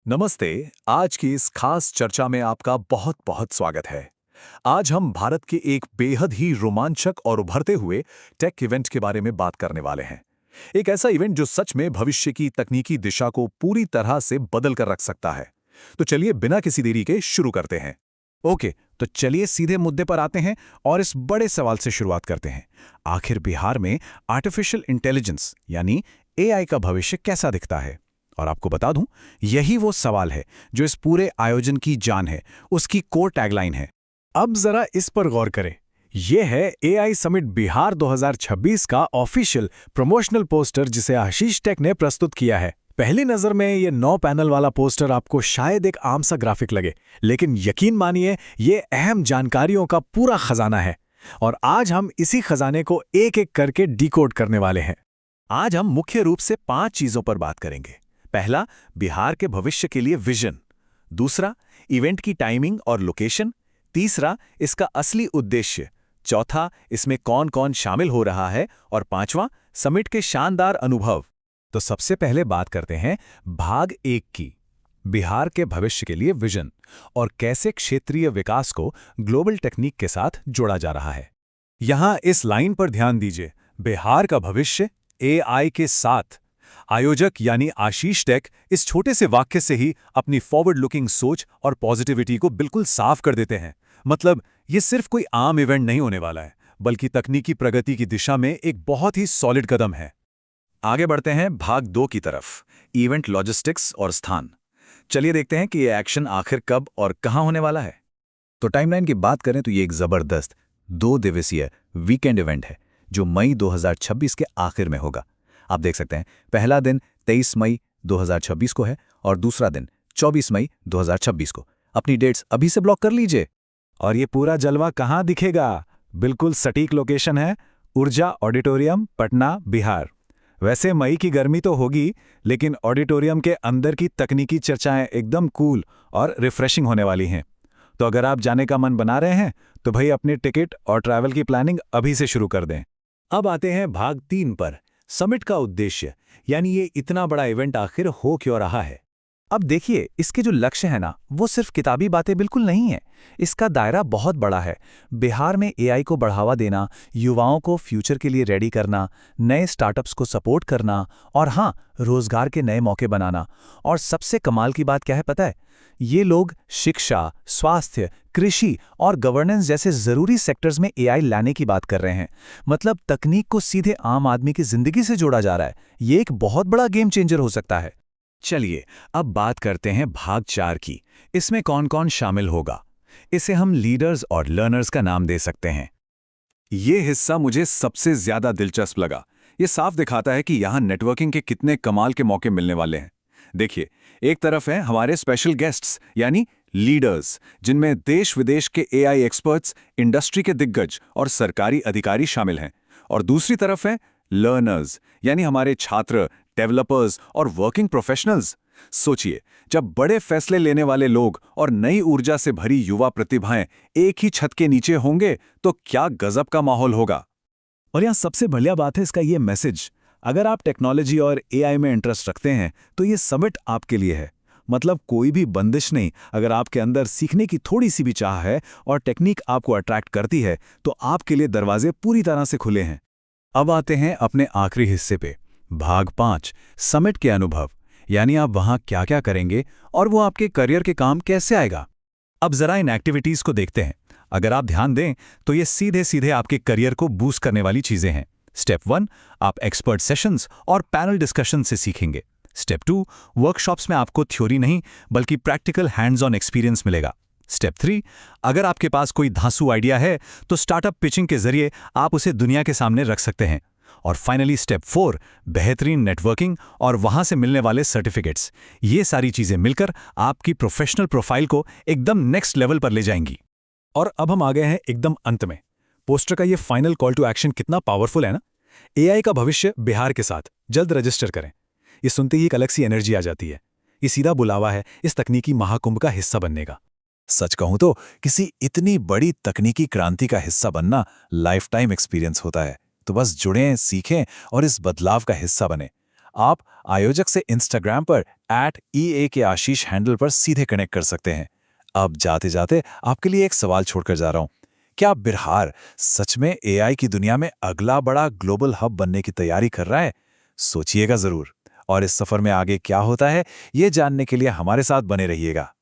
नमस्ते। आज की इस खास चर्चा में आपका बहुत बहुत स्वागत है। आज हम भारत के एक बेहद ही रोमांचक और उभरते हुए टेक इवेंट के बारे में बात करने वाले हैं। एक ऐसा इवेंट जो सच में भविष्य की तकनीकी दिशा को पूरी तरह से बदल कर रख सकता है। तो चलिए बिना किसी देरी के शुरू करते हैं। ओके, तो चलिए सीधे मुद्दे पर आते हैं और इस बड़े सवाल से शुरुआत करते हैं। आखिर बिहार में आर्टिफिशियल इंटेलिजेंस यानी एआई का भविष्य कैसा दिखता है? और आपको बता दूं, यही वो सवाल है जो इस पूरे आयोजन की जान है, उसकी कोर टैगलाइन है। अब जरा इस पर गौर करें। यह है एआई समिट बिहार 2026 का ऑफिशियल प्रमोशनल पोस्टर जिसे आशीष टेक ने प्रस्तुत किया है। पहली नजर में ये 9 पैनल वाला पोस्टर आपको शायद एक आम सा ग्राफिक लगे, लेकिन यकीन मानिए ये अहम जानकारियों का पूरा खजाना है। और आज हम इसी खजाने को एक एक करके डिकोड करने वाले हैं। आज हम मुख्य रूप से 5 चीजों पर बात करेंगे। पहला, बिहार के भविष्य के लिए विजन। दूसरा, इवेंट की टाइमिंग और लोकेशन। तीसरा, इसका असली उद्देश्य। चौथा, इसमें कौन कौन शामिल हो रहा है। और पांचवां, समिट के शानदार अनुभव। तो सबसे पहले बात करते हैं भाग 1 की, बिहार के भविष्य के लिए विजन और कैसे क्षेत्रीय विकास को ग्लोबल टेक्निक के साथ जोड़ा जा रहा है। यहां इस लाइन पर ध्यान दीजिए, बिहार का भविष्य एआई के साथ। आयोजक यानी आशीष टेक इस छोटे से वाक्य से ही अपनी फॉरवर्ड लुकिंग सोच और पॉजिटिविटी को बिल्कुल साफ कर देते हैं। मतलब ये सिर्फ कोई आम इवेंट नहीं होने वाला है, बल्कि तकनीकी प्रगति की दिशा में एक बहुत ही सॉलिड कदम है। आगे बढ़ते हैं भाग 2 की तरफ, इवेंट लॉजिस्टिक्स और स्थान। चलिए देखते हैं कि ये एक्शन आखिर कब और कहां होने वाला है। तो टाइमलाइन की बात करें तो ये एक जबरदस्त 2 दिवसीय वीकेंड इवेंट है जो मई 2026 के आखिर में होगा। आप देख सकते हैं, पहला दिन 23 मई 2026 को है और दूसरा दिन 24 मई 2026 को। अपनी डेट्स अभी से ब्लॉक कर लीजिए। और ये पूरा जलवा कहाँ दिखेगा? बिल्कुल सटीक लोकेशन है, ऊर्जा ऑडिटोरियम, पटना, बिहार। वैसे मई की गर्मी तो होगी, लेकिन ऑडिटोरियम के अंदर की तकनीकी चर्चाएं एकदम कूल और रिफ्रेशिंग होने वाली हैं। तो अगर आप जाने का मन बना रहे हैं तो भाई अपनी टिकट और ट्रैवल की प्लानिंग अभी से शुरू कर दें। अब आते हैं भाग 3 पर, समिट का उद्देश्य, यानी ये इतना बड़ा इवेंट आखिर हो क्यों रहा है। अब देखिए, इसके जो लक्ष्य है ना, वो सिर्फ किताबी बातें बिल्कुल नहीं है। इसका दायरा बहुत बड़ा है। बिहार में एआई को बढ़ावा देना, युवाओं को फ्यूचर के लिए रेडी करना, नए स्टार्टअप्स को सपोर्ट करना और हाँ, रोजगार के नए मौके बनाना। और सबसे कमाल की बात क्या है पता है? ये लोग शिक्षा, स्वास्थ्य, कृषि और गवर्नेंस जैसे जरूरी सेक्टर्स में एआई लाने की बात कर रहे हैं। मतलब तकनीक को सीधे आम आदमी की जिंदगी से जोड़ा जा रहा है। ये एक बहुत बड़ा गेम चेंजर हो सकता है। चलिए अब बात करते हैं भाग 4 की। इसमें कौन कौन शामिल होगा? इसे हम लीडर्स और लर्नर्स का नाम दे सकते हैं। ये हिस्सा मुझे सबसे ज्यादा दिलचस्प लगा। ये साफ दिखाता है कि यहाँ नेटवर्किंग के कितने कमाल के मौके मिलने वाले हैं। देखिए, एक तरफ है हमारे स्पेशल गेस्ट्स यानी लीडर्स, जिनमें देश विदेश के एआई एक्सपर्ट्स, इंडस्ट्री के दिग्गज और सरकारी अधिकारी शामिल हैं। और दूसरी तरफ है लर्नर्स, यानी हमारे छात्र, डेवलपर्स और वर्किंग प्रोफेशनल्स। सोचिए, जब बड़े फैसले लेने वाले लोग और नई ऊर्जा से भरी युवा प्रतिभाएं एक ही छत के नीचे होंगे तो क्या गजब का माहौल होगा। और यहाँ सबसे बढ़िया बात है इसका ये मैसेज। अगर आप टेक्नोलॉजी और एआई में इंटरेस्ट रखते हैं तो ये समिट आपके लिए है। मतलब कोई भी बंदिश नहीं। अगर आपके अंदर सीखने की थोड़ी सी भी चाह है और टेक्निक आपको अट्रैक्ट करती है तो आपके लिए दरवाजे पूरी तरह से खुले हैं। अब आते हैं अपने आखिरी हिस्से पे, भाग 5, समिट के अनुभव, यानी आप वहां क्या क्या करेंगे और वो आपके करियर के काम कैसे आएगा। अब जरा इन एक्टिविटीज को देखते हैं। अगर आप ध्यान दें तो ये सीधे सीधे आपके करियर को बूस्ट करने वाली चीजें हैं। स्टेप 1, आप एक्सपर्ट सेशंस और पैनल डिस्कशन से सीखेंगे। स्टेप 2, वर्कशॉप्स में आपको थ्योरी नहीं बल्कि प्रैक्टिकल हैंड्स ऑन एक्सपीरियंस मिलेगा। स्टेप 3, अगर आपके पास कोई धांसू आइडिया है तो स्टार्टअप पिचिंग के जरिए आप उसे दुनिया के सामने रख सकते हैं। और फाइनली स्टेप 4, बेहतरीन नेटवर्किंग और वहां से मिलने वाले सर्टिफिकेट्स। ये सारी चीजें मिलकर आपकी प्रोफेशनल प्रोफाइल को एकदम नेक्स्ट लेवल पर ले जाएंगी। और अब हम आ गए हैं एकदम अंत में। पोस्टर का ये फाइनल कॉल टू एक्शन कितना पावरफुल है ना। एआई का भविष्य बिहार के साथ, जल्द रजिस्टर करें। ये सुनते ही एक अलग सी एनर्जी आ जाती है। ये सीधा बुलावा है इस तकनीकी महाकुंभ का हिस्सा बनने का। सच कहूं तो किसी इतनी बड़ी तकनीकी क्रांति का हिस्सा बनना लाइफ टाइम एक्सपीरियंस होता है। तो बस जुड़ें, सीखें और इस बदलाव का हिस्सा बने। आप आयोजक से इंस्टाग्राम पर @EA के आशीष हैंडल पर सीधे कनेक्ट कर सकते हैं। अब जाते जाते आपके लिए एक सवाल छोड़कर जा रहा हूं। क्या बिहार सच में एआई की दुनिया में अगला बड़ा ग्लोबल हब बनने की तैयारी कर रहा है? सोचिएगा जरूर। और इस सफर में आगे क्या होता है, ये जानने के लिए हमारे साथ बने रहिएगा।